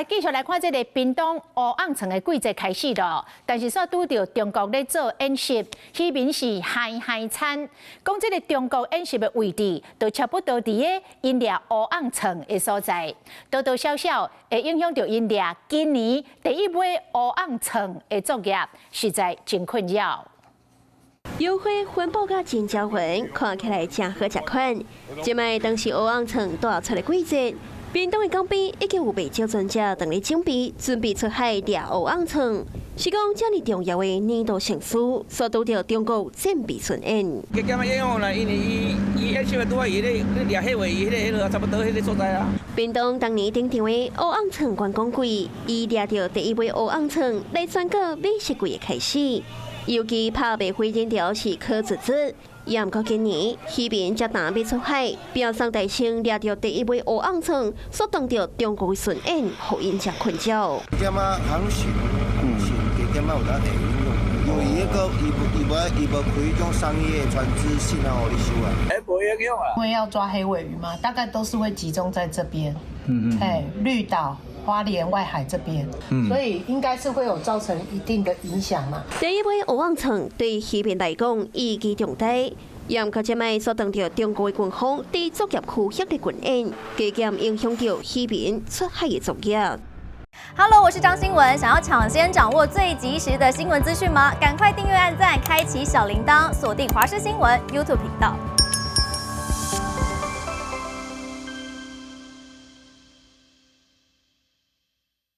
来继续来看这个屏东乌昂层的季节开始了，但是煞拄到中国咧做演习，那边是海餐。讲这个中国演习的位置，就差不多伫个因俩乌昂层的所在，多多少少会影响到因俩今年第一尾乌昂层的作业，实在真困扰。 优惠环保甲真招魂，看起来真好食款。即卖当时乌昂层大出来季节，屏东的港边已经有不少专家等咧准备出海掠乌昂层。是讲这么重要的年度盛事，所拄到中国战备巡演。加减影响啦，因为伊演习的拄啊，伊咧掠迄位，迄个差不多迄个所在啊。屏东当年顶场的乌昂层观光季，以掠到第一尾乌昂层来宣告美食季的开始。 尤其拍卖会人条是可自制，也毋过今年那边才打要出海，表上大星掠到第一尾乌昂层，所当到中国的巡演，互因真困扰。点啊航行，是点啊有当地应用，因为伊无开种商业船只信号互你收啊。无影响啊。因为要抓黑尾鱼嘛，大概都是会集中在这边，绿岛。 花莲外海这边，所以应该是会有造成一定的影响嘛。第一尾乌昂层对那边来讲意义重大，也毋过这摆所当到中国的军方对作业区域的军演，加减影响到那边出海的作业。Hello， 我是张新文，想要抢先掌握最及时的新闻资讯吗？赶快订阅、按赞、开启小铃铛，锁定华视新闻 YouTube 频道。